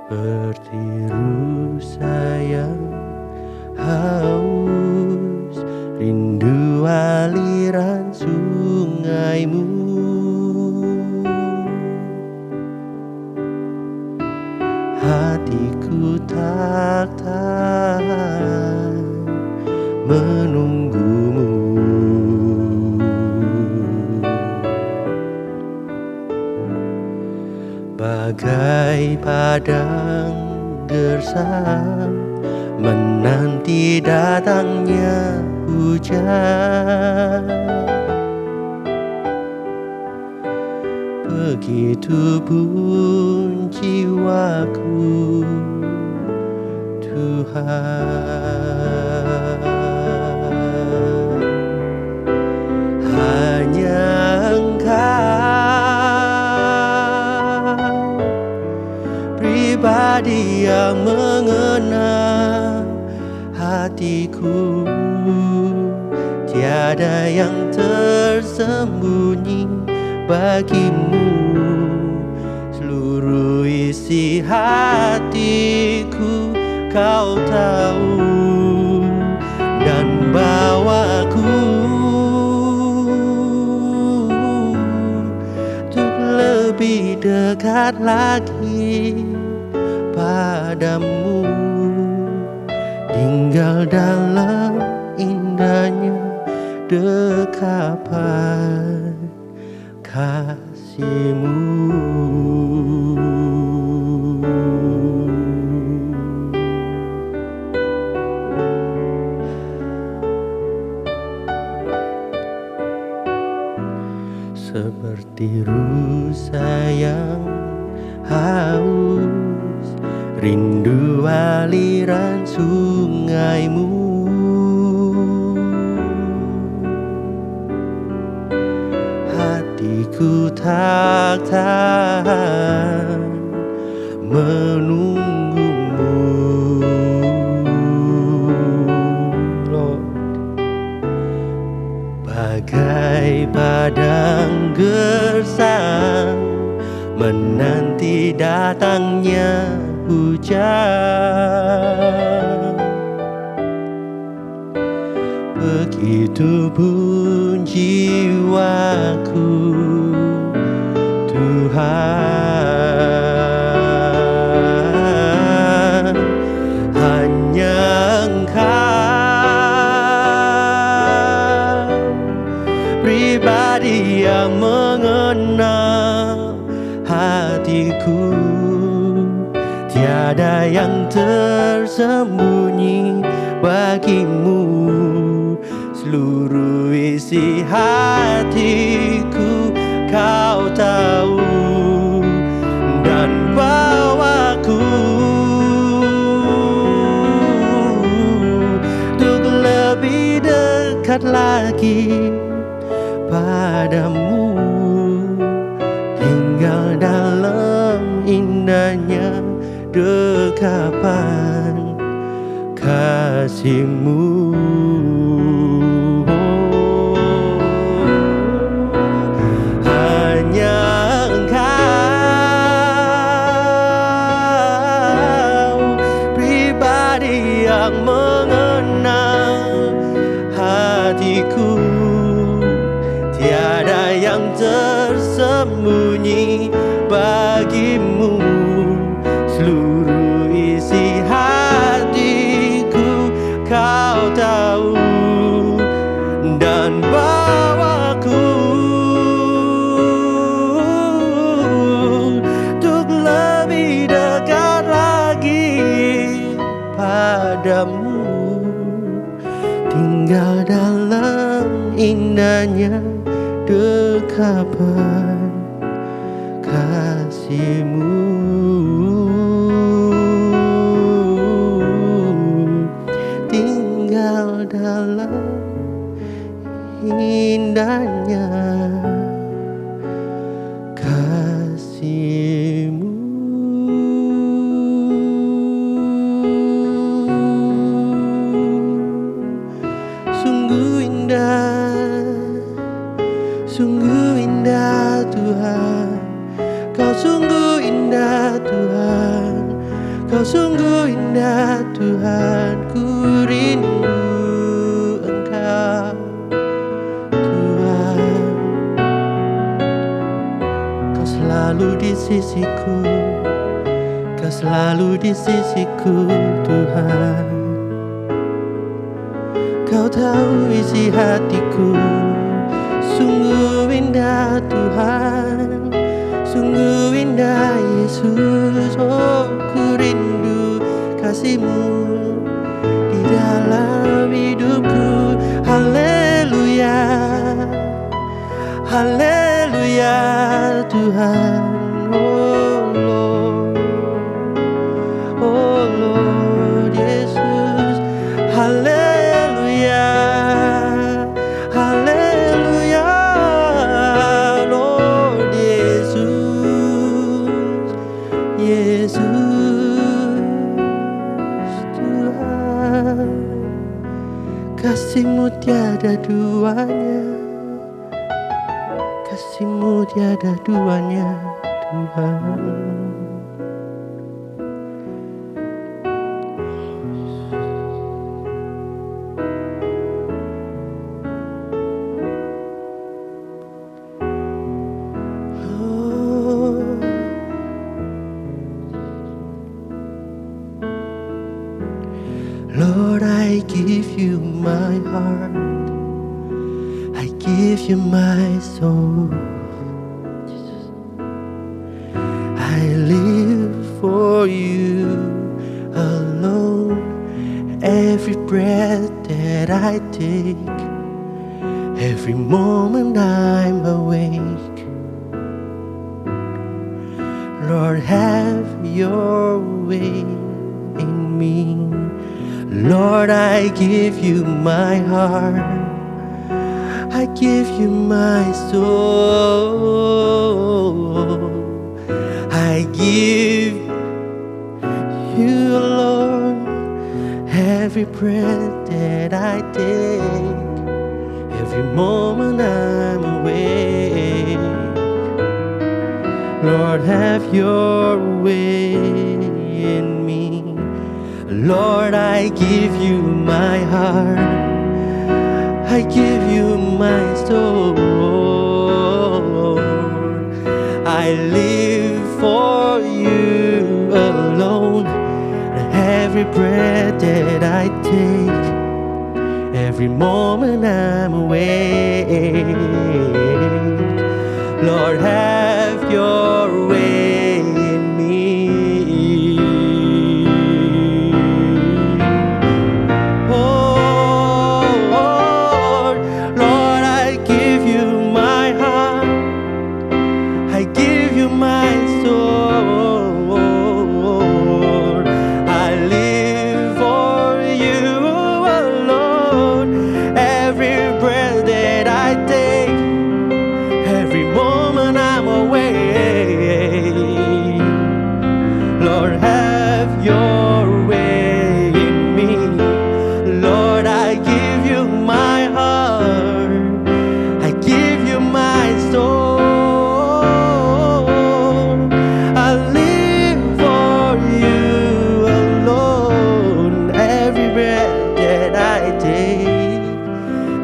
Seperti rusa yang haus, rindu aliran sungaimu. Hatiku tak tahan menunggumu. Bagai padang gersang menanti datangnya hujan, begitu pun jiwaku, Tuhan. Hanya Engkau pribadi yang mengenal hatiku, tiada yang tersembunyi bagimu. Seluruh isi hatiku Kau tahu, dan bawaku untuk lebih dekat lagi padamu, tinggal dalam indahnya dekapan kasih-Mu. Seperti rusa yang haus, rindu aliran sungaimu. Hatiku tak tahan menunggumu, Lord. Bagai padang gersang menanti datangnya hujan, begitu pun jiwaku, Tuhan. Hanya Engkau pribadi yang mengenal hatiku, tiada yang tersembunyi bagimu. Seluruh isi hatiku Kau tahu, dan bawaku untuk lebih dekat lagi padamu, tinggal dalam indahnya dekapan kasih-Mu. Hanya Engkau pribadi yang mengenal hatiku, tiada yang tersembunyi bagimu. Seluruh isi hatiku Kau tahu, dan bawaku untuk lebih dekat lagi tinggal dalam indahnya dekapan kasih-Mu. Tinggal dalam indahnya kasih-Mu. Sungguh indah Tuhan, Kau sungguh indah Tuhan, Kau sungguh indah Tuhan. Ku rindu Engkau Tuhan, Kau selalu di sisiku, Kau selalu di sisiku Tuhan. Kau tahu isi hatiku. Sungguh indah Tuhan, sungguh indah Yesus. Oh, ku rindu kasih-Mu di dalam hidupku. Haleluya, haleluya Tuhan. Oh Lord, oh Lord Yesus. Haleluya, haleluya Lord Yesus, Yesus Tuhan. Kasih-Mu tiada duanya, kasih-Mu tiada duanya Tuhan. Lord, I give You my heart, I give You my soul. I live for You alone. Every breath that I take, every moment I'm awake. Lord, have Your way in me. Lord, I give You my heart, I give You my soul. I give You, Lord, every breath that I take, every moment I'm awake. Lord, have Your way in me. Lord, I give You my heart, I give You my soul. I live for You alone. Every breath that I take, every moment I'm awake. Lord, have Your way in me.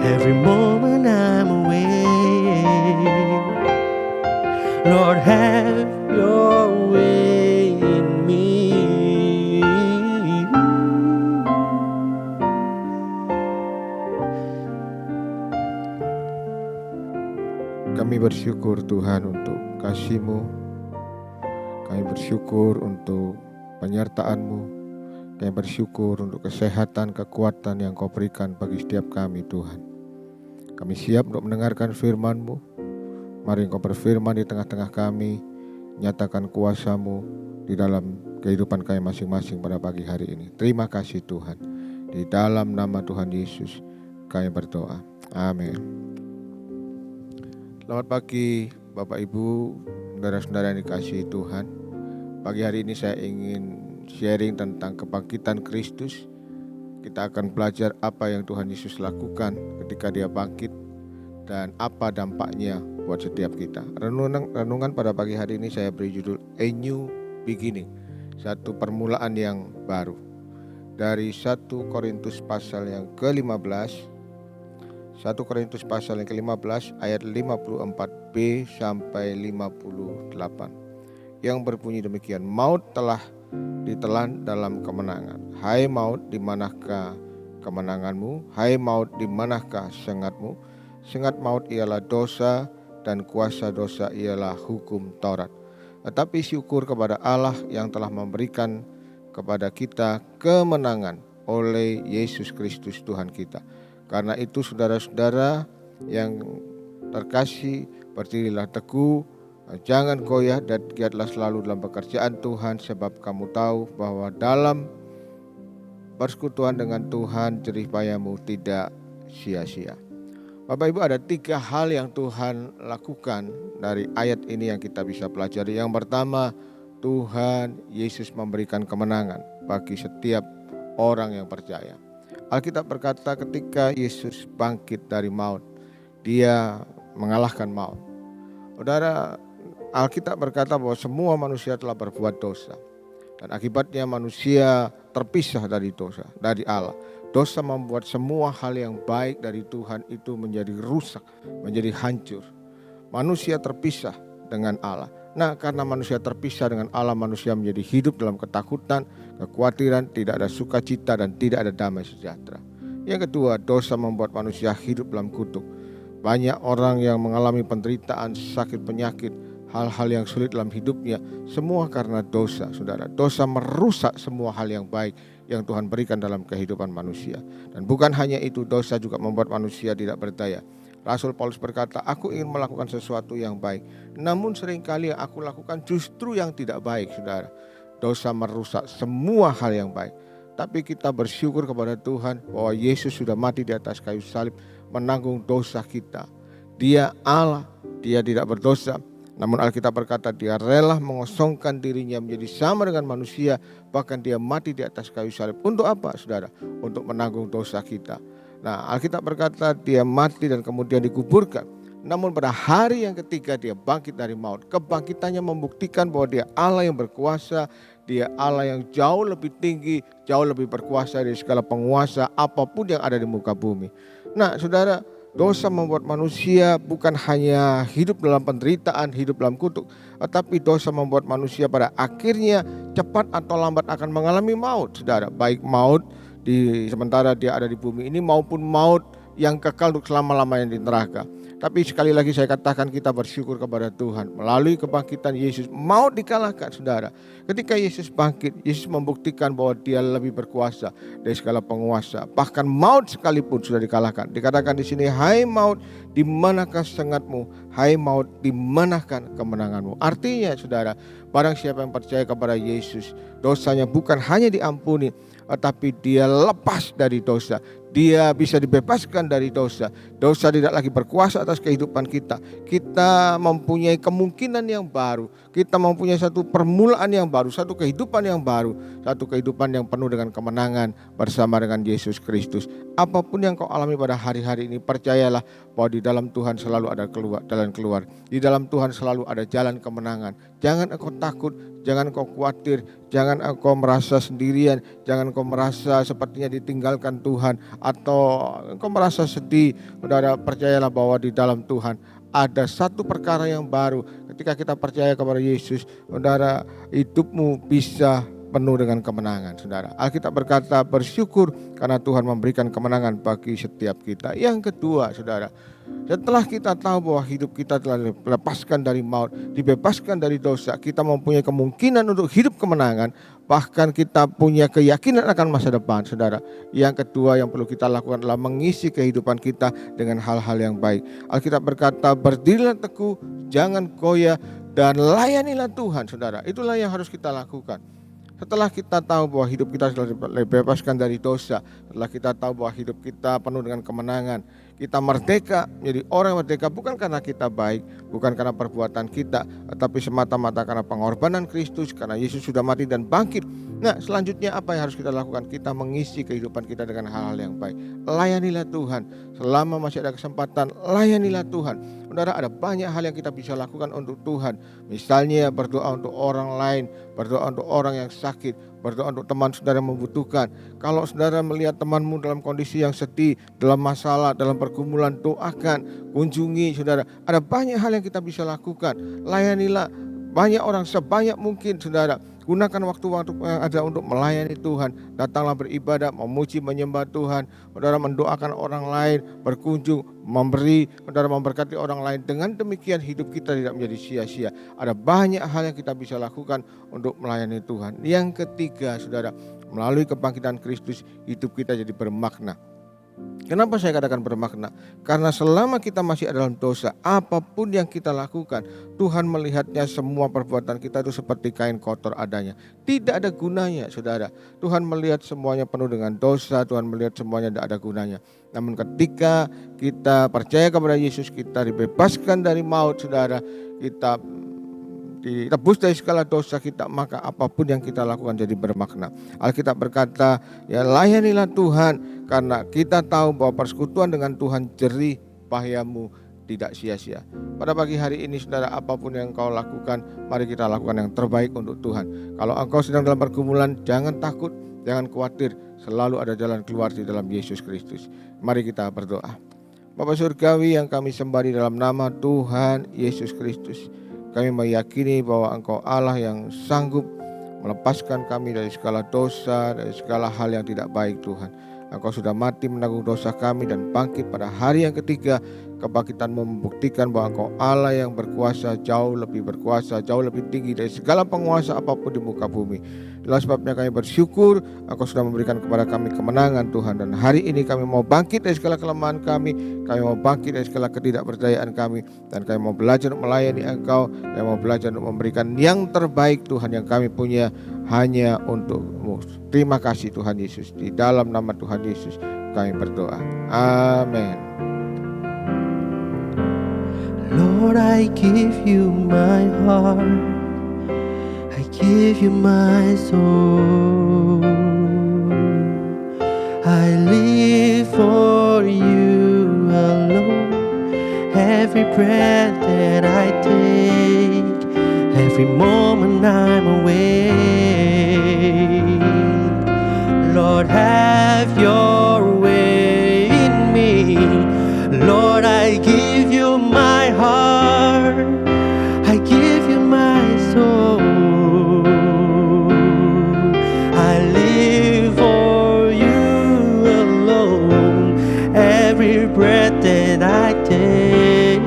Every moment I'm awake. Lord, have Your way in me. Kami bersyukur Tuhan untuk kasih-Mu. Kami bersyukur untuk penyertaan-Mu. Kami bersyukur untuk kesehatan, kekuatan yang Kau berikan bagi setiap kami Tuhan. Kami siap untuk mendengarkan firman-Mu. Mari Engkau berfirman di tengah-tengah kami, nyatakan kuasa-Mu di dalam kehidupan kami masing-masing pada pagi hari ini. Terima kasih Tuhan. Di dalam nama Tuhan Yesus kami berdoa. Amin. Selamat pagi Bapak Ibu, saudara-saudara yang dikasihi Tuhan. Pagi hari ini saya ingin sharing tentang kebangkitan Kristus. Kita akan belajar apa yang Tuhan Yesus lakukan ketika Dia bangkit dan apa dampaknya buat setiap kita. Renungan pada pagi hari ini saya beri judul A New Beginning, satu permulaan yang baru. Dari 1 Korintus pasal yang ke-15, 1 Korintus pasal yang ke-15 ayat 54b sampai 58 yang berbunyi demikian. Maut telah ditelan dalam kemenangan. Hai maut, di manakah kemenanganmu? Hai maut, di manakah sengatmu? Sengat maut ialah dosa, dan kuasa dosa ialah hukum Taurat. Tetapi syukur kepada Allah yang telah memberikan kepada kita kemenangan oleh Yesus Kristus Tuhan kita. Karena itu saudara-saudara yang terkasih, berdirilah teguh, jangan goyah dan giatlah selalu dalam pekerjaan Tuhan, sebab kamu tahu bahwa dalam persekutuan dengan Tuhan jerih payahmu tidak sia-sia. Bapak Ibu, ada 3 hal yang Tuhan lakukan dari ayat ini yang kita bisa pelajari. Yang pertama, Tuhan Yesus memberikan kemenangan bagi setiap orang yang percaya. Alkitab berkata ketika Yesus bangkit dari maut, Dia mengalahkan maut. Saudara, Alkitab berkata bahwa semua manusia telah berbuat dosa, dan akibatnya manusia terpisah dari dosa, dari Allah. Dosa membuat semua hal yang baik dari Tuhan itu menjadi rusak, menjadi hancur. Manusia terpisah dengan Allah. Nah, karena manusia terpisah dengan Allah, manusia menjadi hidup dalam ketakutan, kekhawatiran, tidak ada sukacita dan tidak ada damai sejahtera. Yang kedua, dosa membuat manusia hidup dalam kutuk. Banyak orang yang mengalami penderitaan, sakit, penyakit, hal-hal yang sulit dalam hidupnya, semua karena dosa, saudara. Dosa merusak semua hal yang baik yang Tuhan berikan dalam kehidupan manusia. Dan bukan hanya itu, dosa juga membuat manusia tidak berdaya. Rasul Paulus berkata, aku ingin melakukan sesuatu yang baik, namun seringkali yang aku lakukan justru yang tidak baik, saudara. Dosa merusak semua hal yang baik. Tapi kita bersyukur kepada Tuhan bahwa Yesus sudah mati di atas kayu salib, menanggung dosa kita. Dia Allah, Dia tidak berdosa. Namun Alkitab berkata Dia rela mengosongkan dirinya menjadi sama dengan manusia. Bahkan Dia mati di atas kayu salib. Untuk apa, saudara? Untuk menanggung dosa kita. Nah, Alkitab berkata Dia mati dan kemudian dikuburkan. Namun pada hari yang ketiga Dia bangkit dari maut. Kebangkitannya membuktikan bahwa Dia Allah yang berkuasa. Dia Allah yang jauh lebih tinggi, jauh lebih berkuasa dari segala penguasa apapun yang ada di muka bumi. Nah, saudara, dosa membuat manusia bukan hanya hidup dalam penderitaan, hidup dalam kutuk, tetapi dosa membuat manusia pada akhirnya cepat atau lambat akan mengalami maut, saudara. Baik maut sementara dia ada di bumi ini maupun maut yang kekal untuk selama-lamanya di neraka. Tapi sekali lagi saya katakan kita bersyukur kepada Tuhan. Melalui kebangkitan Yesus, maut dikalahkan, saudara. Ketika Yesus bangkit, Yesus membuktikan bahwa Dia lebih berkuasa dari segala penguasa. Bahkan maut sekalipun sudah dikalahkan. Dikatakan di sini, hai maut, di manakah sengatmu? Hai maut, di manakah kemenanganmu? Artinya, saudara, barang siapa yang percaya kepada Yesus, dosanya bukan hanya diampuni, tetapi dia lepas dari dosa. Dia bisa dibebaskan dari dosa. Dosa tidak lagi berkuasa atas kehidupan kita. Kita mempunyai kemungkinan yang baru. Kita mempunyai satu permulaan yang baru, satu kehidupan yang baru, satu kehidupan yang penuh dengan kemenangan bersama dengan Yesus Kristus. Apapun yang kau alami pada hari-hari ini, percayalah bahwa di dalam Tuhan selalu ada jalan keluar. Di dalam Tuhan selalu ada jalan kemenangan. Jangan engkau takut, jangan engkau khawatir, jangan engkau merasa sendirian, jangan engkau merasa sepertinya ditinggalkan Tuhan atau engkau merasa sedih. Saudara, percayalah bahwa di dalam Tuhan ada satu perkara yang baru. Ketika kita percaya kepada Yesus, saudara, hidupmu bisa penuh dengan kemenangan, saudara. Alkitab berkata bersyukur karena Tuhan memberikan kemenangan bagi setiap kita. Yang kedua, saudara, setelah kita tahu bahwa hidup kita telah dilepaskan dari maut, dibebaskan dari dosa, kita mempunyai kemungkinan untuk hidup kemenangan, bahkan kita punya keyakinan akan masa depan, saudara. Yang kedua yang perlu kita lakukan adalah mengisi kehidupan kita dengan hal-hal yang baik. Alkitab berkata, berdirilah teguh, jangan goyah, dan layanilah Tuhan, saudara. Itulah yang harus kita lakukan. Setelah kita tahu bahwa hidup kita telah dibebaskan dari dosa, setelah kita tahu bahwa hidup kita penuh dengan kemenangan, kita merdeka, menjadi orang merdeka bukan karena kita baik, bukan karena perbuatan kita, tetapi semata-mata karena pengorbanan Kristus, karena Yesus sudah mati dan bangkit. Nah, selanjutnya apa yang harus kita lakukan? Kita mengisi kehidupan kita dengan hal-hal yang baik. Layanilah Tuhan, selama masih ada kesempatan, layanilah Tuhan. Saudara, ada banyak hal yang kita bisa lakukan untuk Tuhan. Misalnya berdoa untuk orang lain, berdoa untuk orang yang sakit, berdoa untuk teman saudara yang membutuhkan. Kalau saudara melihat temanmu dalam kondisi yang sedih, dalam masalah, dalam pergumulan, doakan, kunjungi saudara. Ada banyak hal yang kita bisa lakukan. Layanilah banyak orang sebanyak mungkin, saudara. Gunakan waktu-waktu yang ada untuk melayani Tuhan. Datanglah beribadah, memuji, menyembah Tuhan. Saudara mendoakan orang lain, berkunjung, memberi, saudara memberkati orang lain. Dengan demikian hidup kita tidak menjadi sia-sia. Ada banyak hal yang kita bisa lakukan untuk melayani Tuhan. Yang ketiga, saudara, melalui kebangkitan Kristus hidup kita jadi bermakna. Kenapa saya katakan bermakna? Karena selama kita masih ada dalam dosa, apapun yang kita lakukan, Tuhan melihatnya semua perbuatan kita itu seperti kain kotor adanya. Tidak ada gunanya, saudara. Tuhan melihat semuanya penuh dengan dosa, Tuhan melihat semuanya tidak ada gunanya. Namun ketika kita percaya kepada Yesus, kita dibebaskan dari maut, saudara, kita ditebus dari segala dosa kita, maka apapun yang kita lakukan jadi bermakna. Alkitab berkata, ya layanilah Tuhan, karena kita tahu bahwa persekutuan dengan Tuhan jerih bahayamu tidak sia-sia. Pada pagi hari ini, saudara, apapun yang engkau lakukan, mari kita lakukan yang terbaik untuk Tuhan. Kalau engkau sedang dalam pergumulan, jangan takut, jangan khawatir, selalu ada jalan keluar di dalam Yesus Kristus. Mari kita berdoa. Bapa Surgawi yang kami sembah di dalam nama Tuhan Yesus Kristus, kami meyakini bahwa Engkau Allah yang sanggup melepaskan kami dari segala dosa, dari segala hal yang tidak baik, Tuhan. Engkau sudah mati menanggung dosa kami dan bangkit pada hari yang ketiga. Kebangkitan-Mu membuktikan bahwa Engkau Allah yang berkuasa, jauh lebih berkuasa, jauh lebih tinggi dari segala penguasa apapun di muka bumi. Itulah sebabnya kami bersyukur Engkau sudah memberikan kepada kami kemenangan, Tuhan. Dan hari ini kami mau bangkit dari segala kelemahan kami mau bangkit dari segala ketidakberdayaan kami, dan kami mau belajar melayani Engkau, kami mau belajar untuk memberikan yang terbaik, Tuhan, yang kami punya hanya untuk-Mu. Terima kasih Tuhan Yesus. Di dalam nama Tuhan Yesus kami berdoa. Amin. Lord, I give you my heart, I give you my soul, I live for you alone. Every breath that I take, every moment I'm awake, Lord, have your way in me. Lord, I give you my heart, I give you my soul, I live for you alone. Every breath that I take,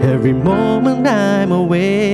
every moment I'm awake,